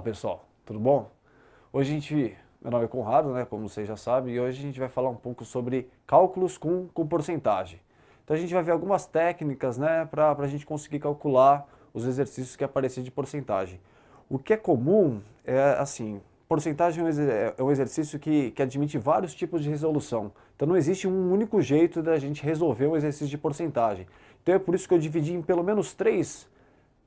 pessoal, tudo bom? Meu nome é Conrado, né, como vocês já sabem, e hoje a gente vai falar um pouco sobre cálculos com porcentagem. Então a gente vai ver algumas técnicas, né, para a gente conseguir calcular os exercícios que aparecem de porcentagem. O que é comum é assim, porcentagem é um exercício que admite vários tipos de resolução. Então não existe um único jeito da gente resolver um exercício de porcentagem. Então é por isso que eu dividi em pelo menos 3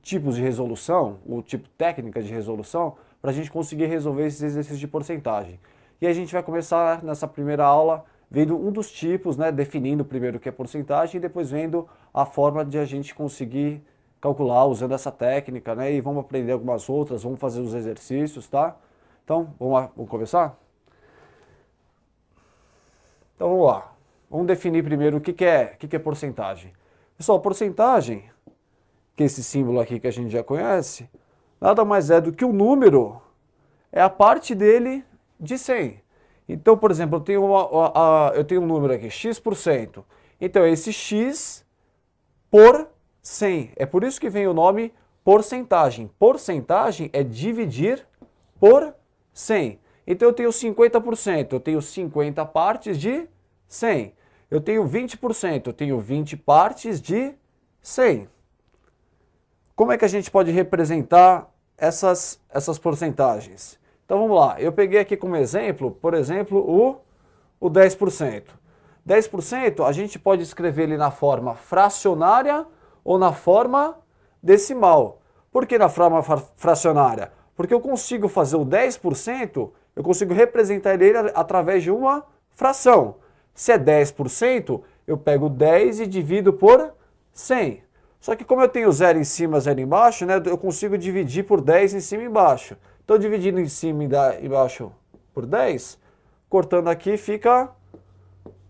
tipos de resolução, ou tipo técnica de resolução, para a gente conseguir resolver esses exercícios de porcentagem. E a gente vai começar nessa primeira aula vendo um dos tipos, né, definindo primeiro o que é porcentagem e depois vendo a forma de a gente conseguir calcular usando essa técnica, né, e vamos aprender algumas outras, vamos fazer os exercícios, tá? Então, vamos lá, vamos começar? Então vamos lá, vamos definir primeiro o que é porcentagem. Pessoal, porcentagem, que é esse símbolo aqui que a gente já conhece, nada mais é do que o número, é a parte dele de 100. Então, por exemplo, eu tenho um número aqui, x%. Então, esse x por 100. É por isso que vem o nome porcentagem. Porcentagem é dividir por 100. Então, eu tenho 50%, eu tenho 50 partes de 100. Eu tenho 20%, eu tenho 20 partes de 100. Como é que a gente pode representar essas porcentagens? Então vamos lá, eu peguei aqui como exemplo, por exemplo, o 10%. 10% a gente pode escrever ele na forma fracionária ou na forma decimal. Por que na forma fracionária? Porque eu consigo fazer o 10%, eu consigo representar ele através de uma fração. Se é 10%, eu pego 10 e divido por 100. Só que como eu tenho 0 em cima, 0 embaixo, né, eu consigo dividir por 10 em cima e embaixo. Então, dividindo em cima e embaixo por 10, cortando aqui fica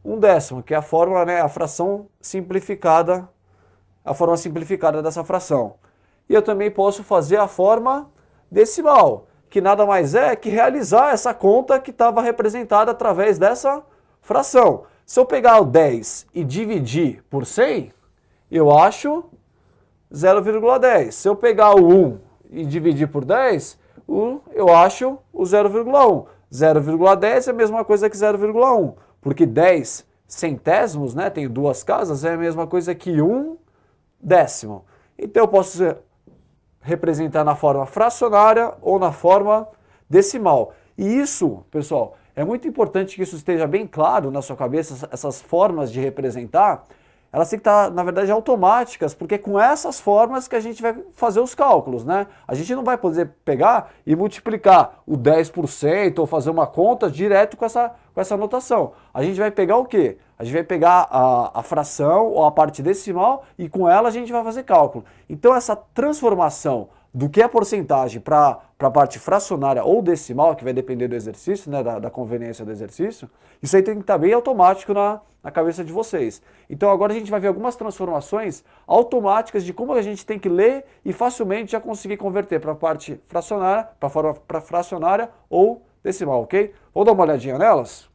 1/10, que é a fórmula, né, a fração simplificada, a forma simplificada dessa fração. E eu também posso fazer a forma decimal, que nada mais é que realizar essa conta que estava representada através dessa fração. Se eu pegar o 10 e dividir por 100, eu acho 0,10. Se eu pegar o 1 e dividir por 10, eu acho o 0,1. 0,10 é a mesma coisa que 0,1, porque 10 centésimos, né, tem duas casas, é a mesma coisa que 1/10. Então eu posso representar na forma fracionária ou na forma decimal. E isso, pessoal, é muito importante que isso esteja bem claro na sua cabeça, essas formas de representar, elas têm que estar, na verdade, automáticas, porque é com essas formas que a gente vai fazer os cálculos, né? A gente não vai poder pegar e multiplicar o 10% ou fazer uma conta direto com essa notação. A gente vai pegar o quê? A gente vai pegar a fração ou a parte decimal e com ela a gente vai fazer cálculo. Então essa transformação do que é porcentagem para a parte fracionária ou decimal, que vai depender do exercício, né, da conveniência do exercício, isso aí tem que estar bem automático na cabeça de vocês. Então agora a gente vai ver algumas transformações automáticas de como a gente tem que ler e facilmente já conseguir converter para a parte fracionária, para a forma fracionária ou decimal, ok? Vamos dar uma olhadinha nelas?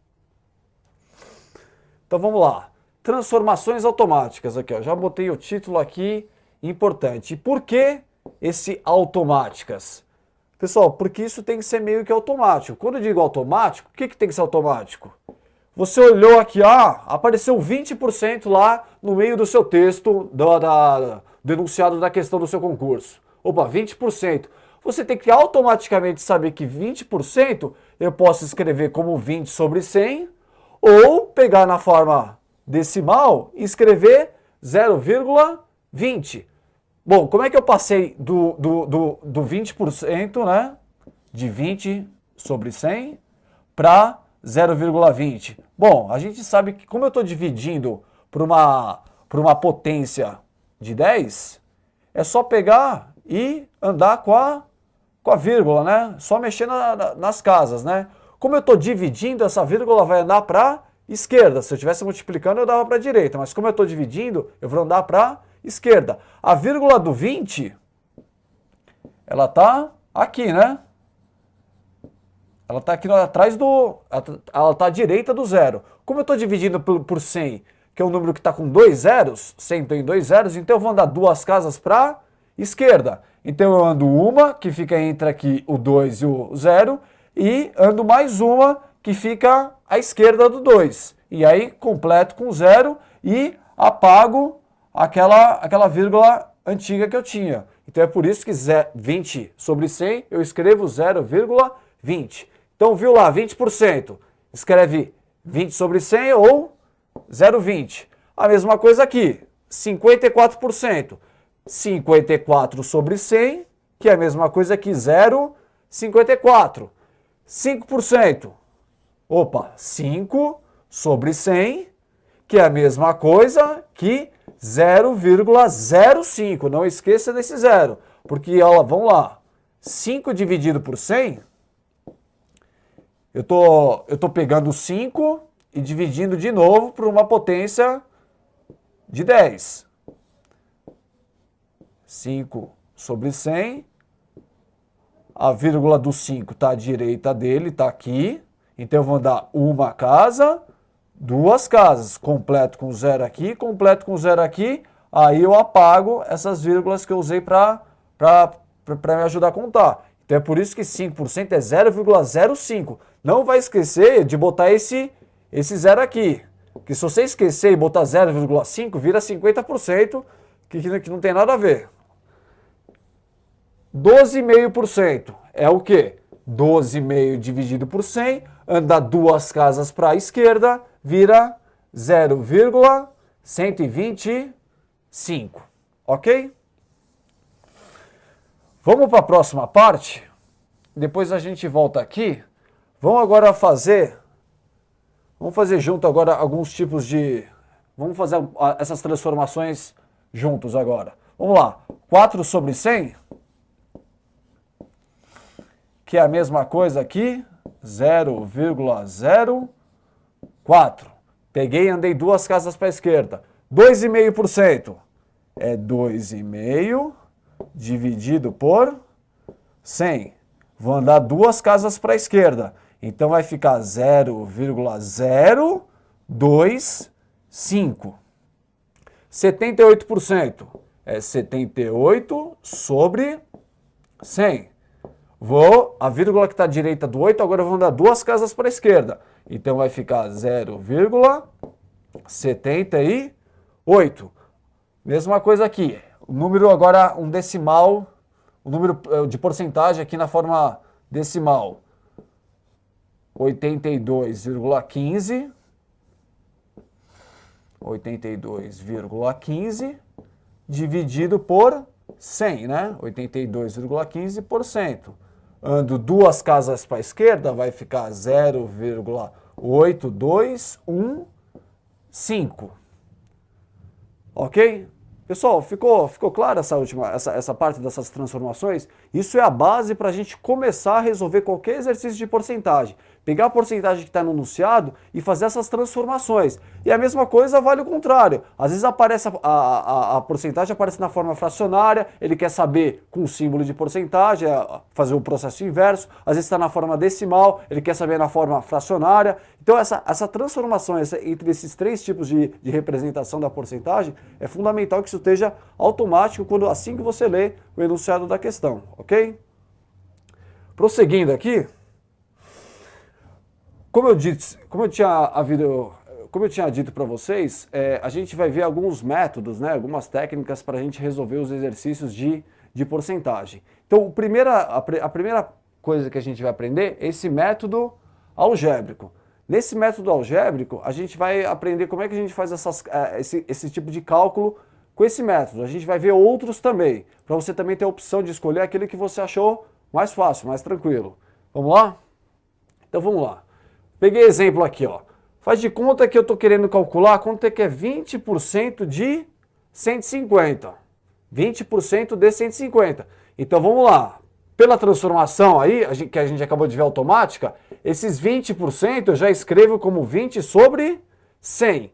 Então vamos lá. Transformações automáticas aqui, ó. Já botei o título aqui, importante. E por que esse automáticas? Pessoal, porque isso tem que ser meio que automático. Quando eu digo automático, o que tem que ser automático? Você olhou aqui, apareceu 20% lá no meio do seu texto, do enunciado da questão do seu concurso. Opa, 20%. Você tem que automaticamente saber que 20% eu posso escrever como 20 sobre 100, ou pegar na forma decimal e escrever 0,20. Bom, como é que eu passei do 20%, né, de 20 sobre 100 para 0,20? Bom, a gente sabe que como eu estou dividindo por uma potência de 10, é só pegar e andar com a vírgula, né? Só mexer nas casas, né? Como eu estou dividindo, essa vírgula vai andar para a esquerda. Se eu estivesse multiplicando, eu dava para a direita. Mas como eu estou dividindo, eu vou andar para a esquerda. A vírgula do 20, ela está aqui, né? Ela está aqui atrás ela está à direita do zero. Como eu estou dividindo por 100, que é um número que está com 2 zeros, 100 tem 2 zeros, então eu vou andar 2 casas para a esquerda. Então eu ando uma, que fica entre aqui o 2 e o 0, e ando mais uma, que fica à esquerda do 2. E aí completo com 0 e apago aquela vírgula antiga que eu tinha. Então é por isso que 20 sobre 100 eu escrevo 0,20. Então viu lá, 20%. Escreve 20 sobre 100 ou 0,20. A mesma coisa aqui, 54%. 54 sobre 100, que é a mesma coisa que 0,54. 5%. Opa, 5 sobre 100, que é a mesma coisa que 0,05. Não esqueça desse zero, porque, ó, vamos lá, 5 dividido por 100, eu tô pegando 5 e dividindo de novo por uma potência de 10. 5 sobre 100, a vírgula do 5 está à direita dele, está aqui. Então eu vou dar uma casa, duas casas. Completo com zero aqui, completo com zero aqui. Aí eu apago essas vírgulas que eu usei para me ajudar a contar. Então é por isso que 5% é 0,05. Não vai esquecer de botar esse zero aqui. Que se você esquecer e botar 0,5, vira 50%, que não tem nada a ver. 12,5% é o quê? 12,5 dividido por 100, anda duas casas para a esquerda, vira 0,125. Ok? Vamos para a próxima parte? Depois a gente volta aqui. Vamos fazer junto agora alguns tipos de... Vamos fazer essas transformações juntos agora. Vamos lá. 4 sobre 100... que é a mesma coisa aqui, 0,04. Peguei e andei duas casas para a esquerda. 2,5% é 2,5 dividido por 100. Vou andar duas casas para a esquerda. Então vai ficar 0,025. 78% é 78 sobre 100. A vírgula que está à direita do 8, agora eu vou andar duas casas para a esquerda. Então vai ficar 0,78. Mesma coisa aqui. O número agora, um decimal, o número de porcentagem aqui na forma decimal. 82,15. 82,15 dividido por 100, né? 82,15%. Ando duas casas para a esquerda, vai ficar 0,8215. Ok? Pessoal, ficou claro essa parte dessas transformações? Isso é a base para a gente começar a resolver qualquer exercício de porcentagem. Pegar a porcentagem que está no enunciado e fazer essas transformações. E a mesma coisa vale o contrário. Às vezes aparece a porcentagem aparece na forma fracionária, ele quer saber com o símbolo de porcentagem, fazer o processo inverso. Às vezes está na forma decimal, ele quer saber na forma fracionária. Então essa transformação entre esses três tipos de representação da porcentagem é fundamental que isso esteja automático assim que você lê o enunciado da questão, ok? Prosseguindo aqui, como eu tinha dito para vocês, a gente vai ver alguns métodos, né, algumas técnicas para a gente resolver os exercícios de porcentagem. Então, a primeira coisa que a gente vai aprender é esse método algébrico. Nesse método algébrico, a gente vai aprender como é que a gente faz esse tipo de cálculo com esse método. A gente vai ver outros também, para você também ter a opção de escolher aquele que você achou mais fácil, mais tranquilo. Vamos lá? Então vamos lá. Peguei exemplo aqui, ó. Faz de conta que eu estou querendo calcular quanto é que é 20% de 150. 20% de 150. Então vamos lá. Pela transformação aí, que a gente acabou de ver automática, esses 20% eu já escrevo como 20 sobre 100.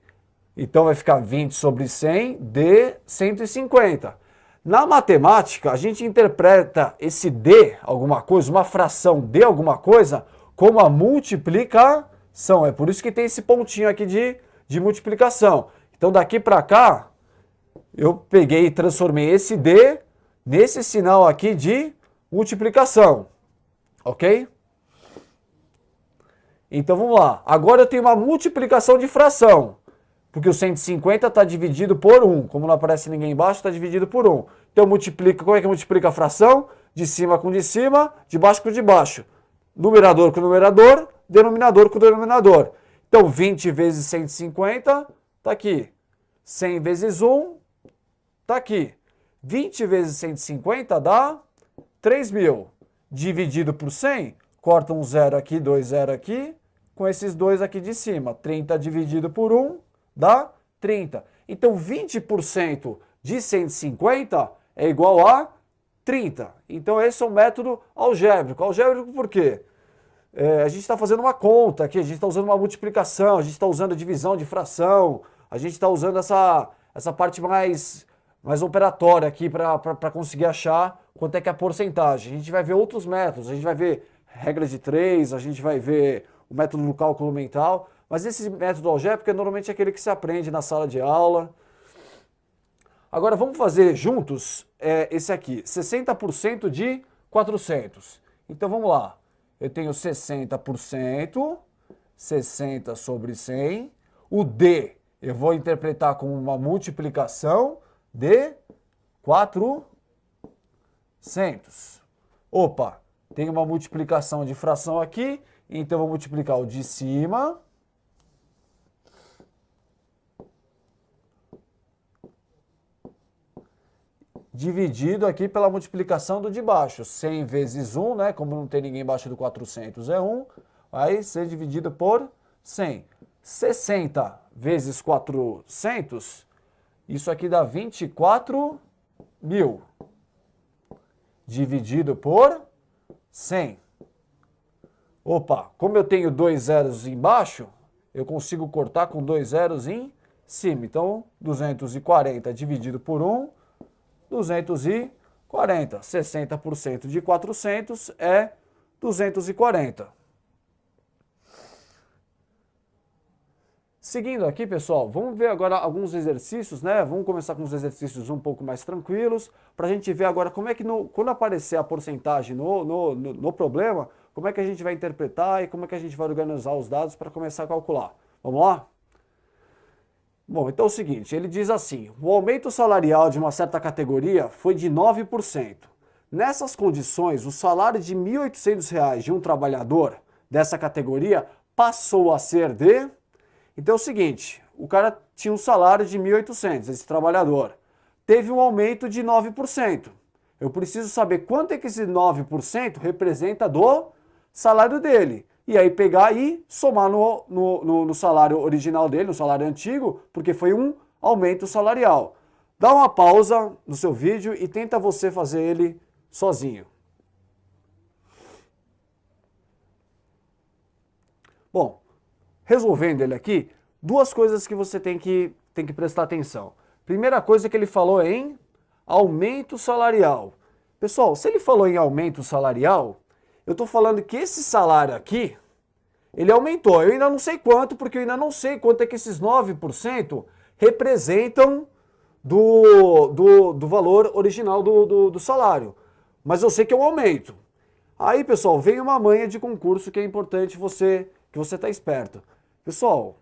Então vai ficar 20 sobre 100 de 150. Na matemática, a gente interpreta esse de alguma coisa, uma fração de alguma coisa, como a multiplicação. É por isso que tem esse pontinho aqui de multiplicação. Então daqui para cá, eu peguei e transformei esse D nesse sinal aqui de multiplicação, ok? Então vamos lá. Agora eu tenho uma multiplicação de fração, porque o 150 está dividido por 1. Como não aparece ninguém embaixo, está dividido por 1. Então multiplica, como é que multiplica a fração? De cima com de cima, de baixo com de baixo. Numerador com numerador, denominador com denominador. Então 20 vezes 150 está aqui. 100 vezes 1 está aqui. 20 vezes 150 dá 3.000. Dividido por 100, corta um zero aqui, 2 zero aqui, com esses dois aqui de cima. 30 dividido por 1 dá 30. Então 20% de 150 é igual a 30. Então esse é o método algébrico. Algébrico por quê? A gente está fazendo uma conta aqui, a gente está usando uma multiplicação, a gente está usando a divisão de fração, a gente está usando essa parte mais operatória aqui para conseguir achar quanto é que é a porcentagem. A gente vai ver outros métodos, a gente vai ver regra de 3, a gente vai ver o método do cálculo mental, mas esse método algébrico é normalmente aquele que se aprende na sala de aula. Agora vamos fazer juntos esse aqui, 60% de 400. Então vamos lá, eu tenho 60%, 60 sobre 100, o D eu vou interpretar como uma multiplicação de 400. Opa, tem uma multiplicação de fração aqui, então eu vou multiplicar o de cima dividido aqui pela multiplicação do de baixo. 100 vezes 1, né? Como não tem ninguém embaixo do 400 é 1, vai ser dividido por 100. 60 vezes 400, isso aqui dá 24.000. Dividido por 100. Opa, como eu tenho 2 zeros embaixo, eu consigo cortar com 2 zeros em cima. Então, 240 dividido por 1, 240. 60% de 400 é 240. Seguindo aqui, pessoal, vamos ver agora alguns exercícios, né? Vamos começar com os exercícios um pouco mais tranquilos, para a gente ver agora como é que, quando aparecer a porcentagem no problema, como é que a gente vai interpretar e como é que a gente vai organizar os dados para começar a calcular. Vamos lá? Bom, então é o seguinte, ele diz assim, o aumento salarial de uma certa categoria foi de 9%. Nessas condições, o salário de R$ 1.800 de um trabalhador dessa categoria passou a ser de... Então é o seguinte, o cara tinha um salário de 1.800, esse trabalhador. Teve um aumento de 9%. Eu preciso saber quanto é que esse 9% representa do salário dele. E aí pegar e somar no salário original dele, no salário antigo, porque foi um aumento salarial. Dá uma pausa no seu vídeo e tenta você fazer ele sozinho. Bom, resolvendo ele aqui, duas coisas que você tem que prestar atenção. Primeira coisa que ele falou é em aumento salarial. Pessoal, se ele falou em aumento salarial, eu estou falando que esse salário aqui, ele aumentou. Eu ainda não sei quanto, porque eu ainda não sei quanto é que esses 9% representam do valor original do salário. Mas eu sei que é um aumento. Aí, pessoal, vem uma manha de concurso que é importante que você está esperto. Pessoal,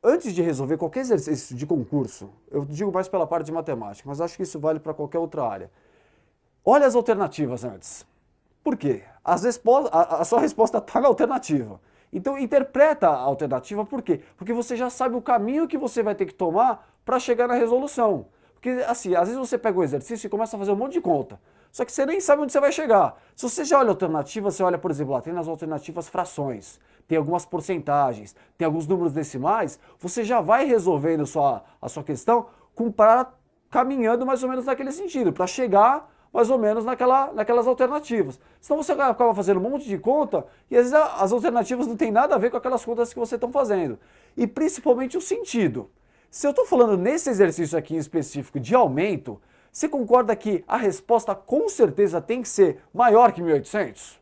antes de resolver qualquer exercício de concurso, eu digo mais pela parte de matemática, mas acho que isso vale para qualquer outra área. Olha as alternativas antes. Por quê? A sua resposta está na alternativa. Então interpreta a alternativa, por quê? Porque você já sabe o caminho que você vai ter que tomar para chegar na resolução. Porque assim, às vezes você pega o exercício e começa a fazer um monte de conta. Só que você nem sabe onde você vai chegar. Se você já olha a alternativa, você olha, por exemplo, lá tem nas alternativas frações, tem algumas porcentagens, tem alguns números decimais, você já vai resolvendo a sua questão caminhando mais ou menos naquele sentido, para chegar mais ou menos naquelas alternativas. Senão você acaba fazendo um monte de conta e às vezes as alternativas não tem nada a ver com aquelas contas que você está fazendo. E principalmente o sentido. Se eu estou falando nesse exercício aqui em específico de aumento, você concorda que a resposta com certeza tem que ser maior que 1.800?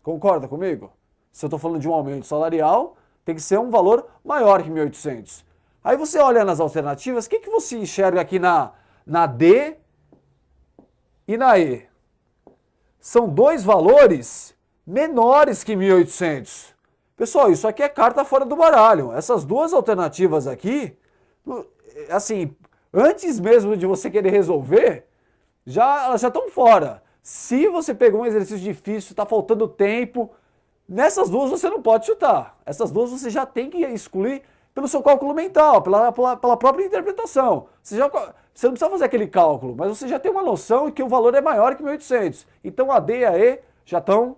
Concorda comigo? Se eu estou falando de um aumento salarial, tem que ser um valor maior que 1.800. Aí você olha nas alternativas, o que você enxerga aqui na D e na E. São dois valores menores que 1.800. Pessoal, isso aqui é carta fora do baralho. Essas duas alternativas aqui, assim, antes mesmo de você querer resolver, elas já estão fora. Se você pegou um exercício difícil, está faltando tempo, nessas duas você não pode chutar. Essas duas você já tem que excluir pelo seu cálculo mental, pela própria interpretação. Você não precisa fazer aquele cálculo, mas você já tem uma noção de que o valor é maior que 1.800. Então a D e a E já estão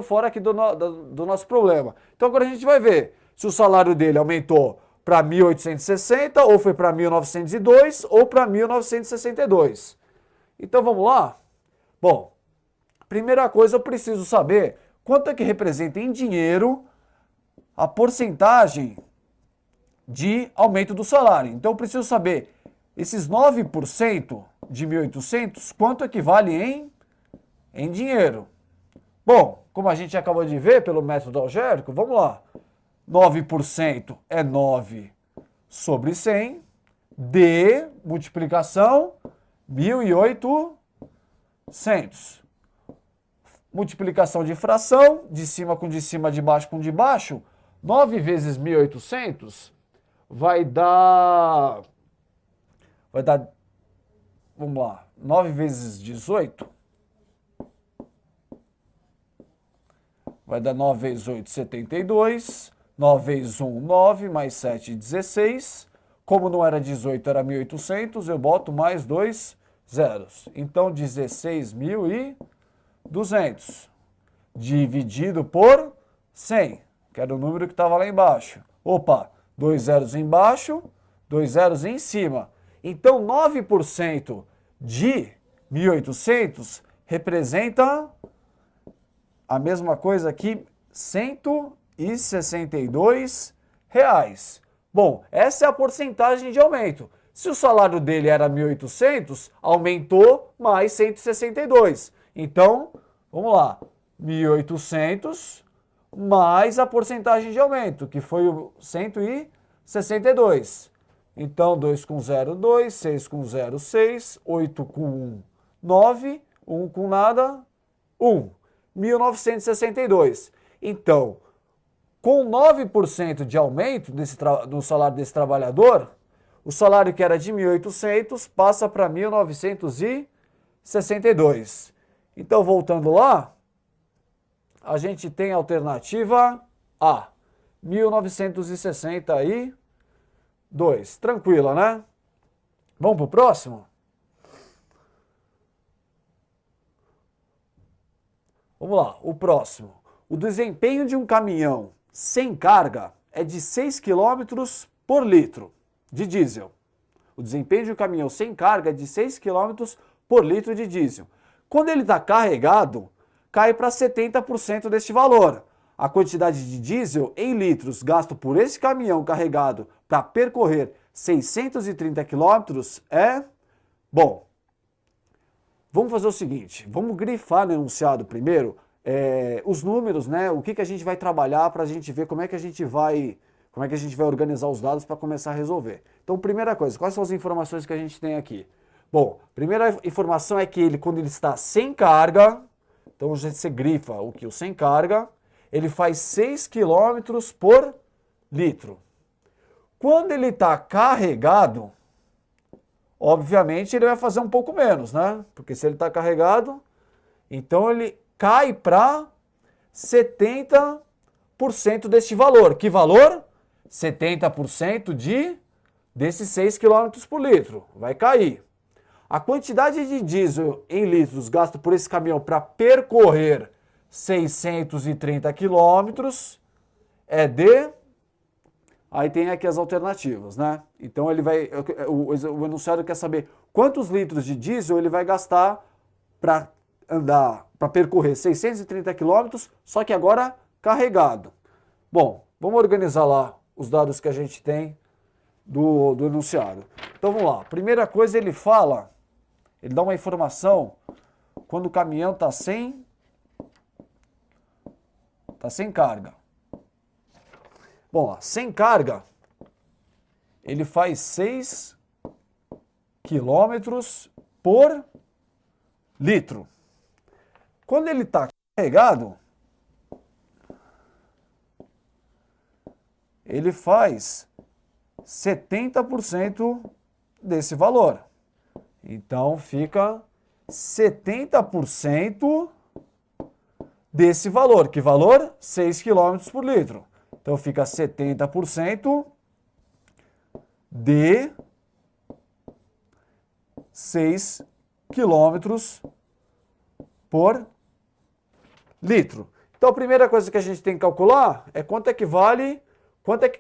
fora aqui do nosso problema. Então agora a gente vai ver se o salário dele aumentou para 1.860, ou foi para 1.902, ou para 1.962. Então vamos lá? Bom, primeira coisa eu preciso saber quanto é que representa em dinheiro a porcentagem de aumento do salário. Então eu preciso saber esses 9% de 1.800, quanto equivale em dinheiro. Bom, como a gente acabou de ver pelo método algébrico, vamos lá. 9% é 9 sobre 100, D, multiplicação, 1.800. Multiplicação de fração, de cima com de cima, de baixo com de baixo, 9 vezes 1.800 vai dar, vamos lá, 9 vezes 18, vai dar 9 vezes 8, 72, 9 vezes 1, 9, mais 7, 16. Como não era 18, era 1.800, eu boto mais 2 zeros. Então, 16.200 dividido por 100, que era o número que estava lá embaixo. Opa, 2 zeros embaixo, 2 zeros em cima. Então, 9% de 1.800 representa a mesma coisa aqui, R$ 162. Bom, essa é a porcentagem de aumento. Se o salário dele era 1.800, aumentou mais 162. Então, vamos lá, 1.800 mais a porcentagem de aumento, que foi o 162. Então, 2 com 0, 2, 6 com 0, 6, 8 com 1, 9, 1 com nada, 1. 1.962. Então, com 9% de aumento no salário desse trabalhador, o salário que era de 1.800 passa para 1.962. Então, voltando lá, a gente tem a alternativa A, 1.962. Tranquila, né? Vamos para o próximo? Vamos lá, o próximo. O desempenho de um caminhão sem carga é de 6 km por litro de diesel. O desempenho de um caminhão sem carga é de 6 km por litro de diesel. Quando ele está carregado, cai para 70% deste valor. A quantidade de diesel em litros gasto por esse caminhão carregado para percorrer 630 km é... Bom, vamos fazer o seguinte, vamos grifar no enunciado primeiro os números, né? O que a gente vai trabalhar para a gente ver como é que a gente vai organizar os dados para começar a resolver. Então, primeira coisa, quais são as informações que a gente tem aqui? Bom, primeira informação é que quando ele está sem carga, então você grifa o sem carga, ele faz 6 km por litro. Quando ele está carregado, obviamente ele vai fazer um pouco menos, né? Porque se ele está carregado, então ele cai para 70% deste valor. Que valor? 70% desses 6 km por litro. Vai cair. A quantidade de diesel em litros gasto por esse caminhão para percorrer 630 km é de... Aí tem aqui as alternativas, né? Então ele vai, o enunciado quer saber quantos litros de diesel ele vai gastar para percorrer 630 km, só que agora carregado. Bom, vamos organizar lá os dados que a gente tem do enunciado. Então vamos lá. Primeira coisa ele dá uma informação quando o caminhão está sem carga. Bom, ó, sem carga, ele faz 6 km por litro. Quando ele está carregado, ele faz 70% desse valor. Então fica 70% desse valor. Que valor? 6 km por litro. Então fica 70% de 6 km por litro. Então a primeira coisa que a gente tem que calcular é quanto é que vale, quanto é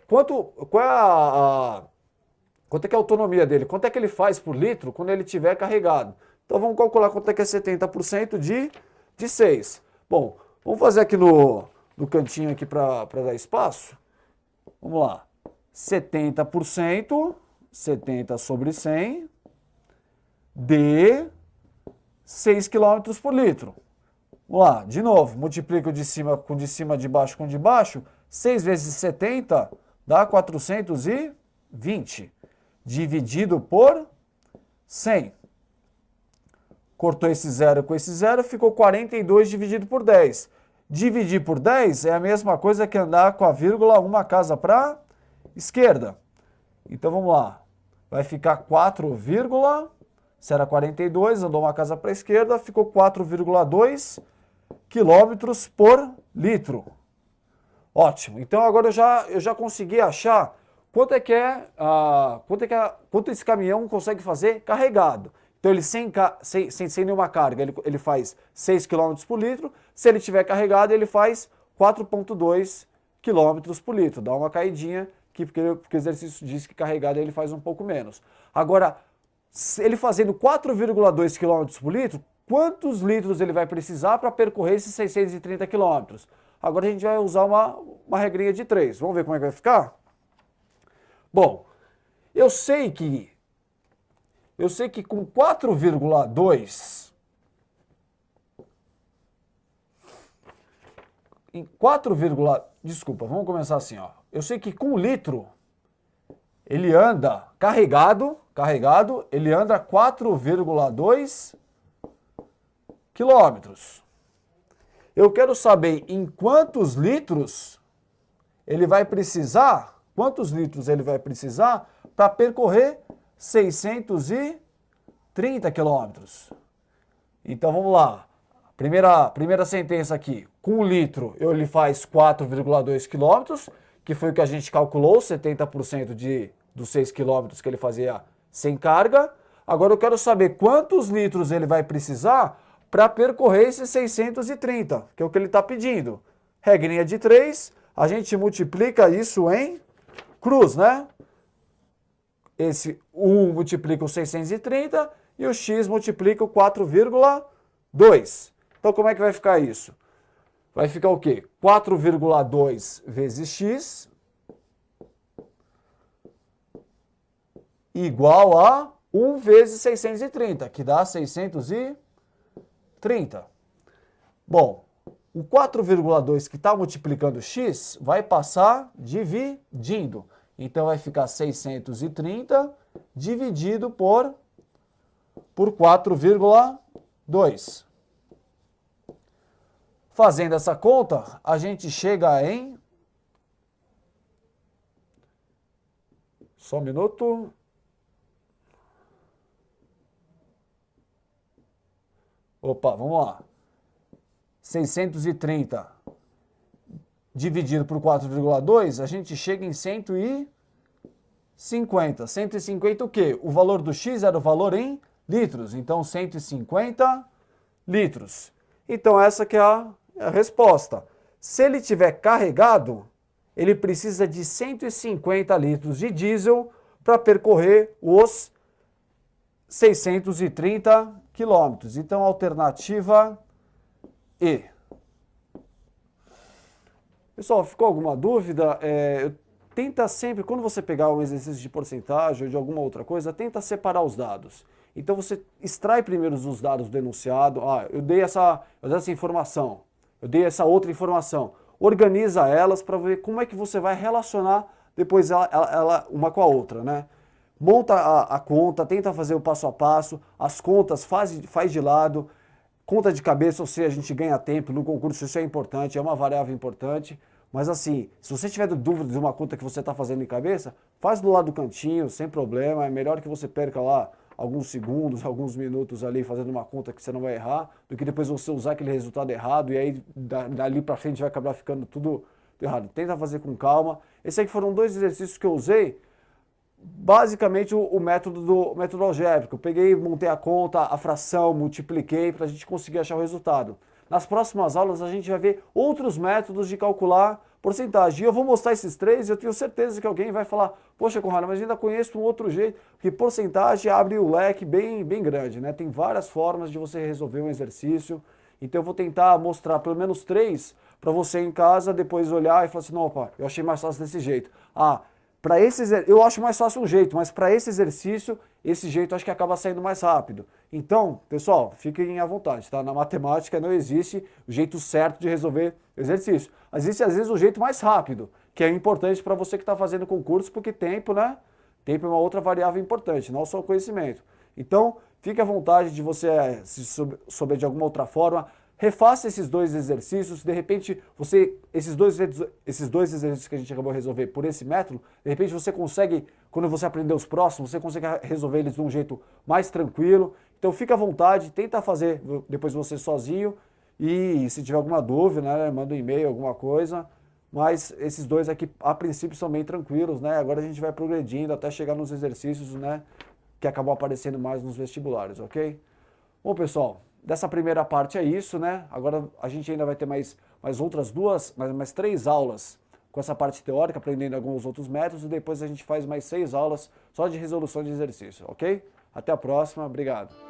a autonomia dele, quanto é que ele faz por litro quando ele estiver carregado. Então vamos calcular quanto é que é 70% de 6. Bom, vamos fazer aqui no cantinho aqui para dar espaço. Vamos lá. 70%, 70 sobre 100, de 6 km por litro. Vamos lá, de novo, multiplico de cima com de cima, de baixo com de baixo. 6 vezes 70 dá 420. Dividido por 100. Cortou esse zero com esse zero, ficou 42 dividido por 10. Dividir por 10 é a mesma coisa que andar com a vírgula uma casa para a esquerda. Então vamos lá. Vai ficar 4, se era 42, andou uma casa para a esquerda, ficou 4,2 quilômetros por litro. Ótimo. Então agora eu já consegui achar quanto esse caminhão consegue fazer carregado. Então ele sem nenhuma carga, ele faz 6 km por litro. Se ele tiver carregado, ele faz 4,2 km por litro. Dá uma caidinha aqui, porque o exercício diz que carregado ele faz um pouco menos. Agora, ele fazendo 4,2 km por litro, quantos litros ele vai precisar para percorrer esses 630 km? Agora a gente vai usar uma regrinha de 3. Vamos ver como é que vai ficar? Bom, eu sei que com 4,2 desculpa, vamos começar assim, ó. Eu sei que com 1 litro ele anda carregado, ele anda 4,2 quilômetros. Eu quero saber em quantos litros ele vai precisar para percorrer 630 quilômetros. Então vamos lá. Primeira sentença aqui. Com 1 litro ele faz 4,2 quilômetros, que foi o que a gente calculou, 70% dos 6 quilômetros que ele fazia sem carga. Agora eu quero saber quantos litros ele vai precisar para percorrer esses 630, que é o que ele está pedindo. Regrinha de 3, a gente multiplica isso em cruz, né? Esse 1 multiplica o 630 e o x multiplica o 4,2. Então como é que vai ficar isso? Vai ficar o quê? 4,2 vezes x igual a 1 vezes 630, que dá 630. Bom, o 4,2 que está multiplicando x vai passar dividindo. Então vai ficar 630 dividido por 4,2. Fazendo essa conta, a gente chega em... Só um minuto. Opa, vamos lá. 630 dividido por 4,2, a gente chega em 150. 150 o quê? O valor do x era o valor em litros, então 150 litros. Então essa que é a resposta. Se ele tiver carregado, ele precisa de 150 litros de diesel para percorrer os 630 quilômetros. Então, alternativa E. Pessoal, ficou alguma dúvida? Tenta sempre, quando você pegar um exercício de porcentagem ou de alguma outra coisa, tenta separar os dados. Então, você extrai primeiro os dados do enunciado. Eu dei essa informação, eu dei essa outra informação. Organiza elas para ver como é que você vai relacionar depois ela uma com a outra, né? Monta a conta, tenta fazer o passo a passo, as contas faz de lado, Conta de cabeça, ou seja, a gente ganha tempo no concurso, isso é importante, é uma variável importante. Mas assim, se você tiver dúvida de uma conta que você está fazendo em cabeça, faz do lado do cantinho, sem problema. É melhor que você perca lá alguns segundos, alguns minutos ali fazendo uma conta que você não vai errar, do que depois você usar aquele resultado errado e aí dali para frente vai acabar ficando tudo errado. Tenta fazer com calma. Esses aqui foram 2 exercícios que eu usei. Basicamente o método algébrico. Eu peguei, montei a conta, a fração, multipliquei para a gente conseguir achar o resultado. Nas próximas aulas a gente vai ver outros métodos de calcular porcentagem. E eu vou mostrar esses 3 e eu tenho certeza que alguém vai falar, poxa, Conrado, mas ainda conheço um outro jeito, porque porcentagem abre o leque bem grande, né? Tem várias formas de você resolver um exercício. Então eu vou tentar mostrar pelo menos 3 para você em casa depois olhar e falar assim, não, opa, eu achei mais fácil desse jeito. Eu acho mais fácil um jeito, mas para esse exercício, esse jeito acho que acaba saindo mais rápido. Então, pessoal, fiquem à vontade, tá? Na matemática não existe o jeito certo de resolver exercício. Existe, às vezes, o jeito mais rápido, que é importante para você que está fazendo concurso, porque tempo, né? Tempo é uma outra variável importante, não só o conhecimento. Então, fique à vontade de você, se souber de alguma outra forma, refaça esses 2 exercícios, de repente esses dois exercícios que a gente acabou de resolver por esse método, de repente você consegue, quando você aprender os próximos, você consegue resolver eles de um jeito mais tranquilo. Então fica à vontade, tenta fazer depois você sozinho e se tiver alguma dúvida, né, manda um e-mail, alguma coisa. Mas esses 2 aqui, a princípio, são bem tranquilos, né? Agora a gente vai progredindo até chegar nos exercícios, né, que acabam aparecendo mais nos vestibulares, ok? Bom, pessoal, dessa primeira parte é isso, né? Agora a gente ainda vai ter mais outras 3 aulas com essa parte teórica, aprendendo alguns outros métodos, e depois a gente faz mais 6 aulas só de resolução de exercício, ok? Até a próxima, obrigado.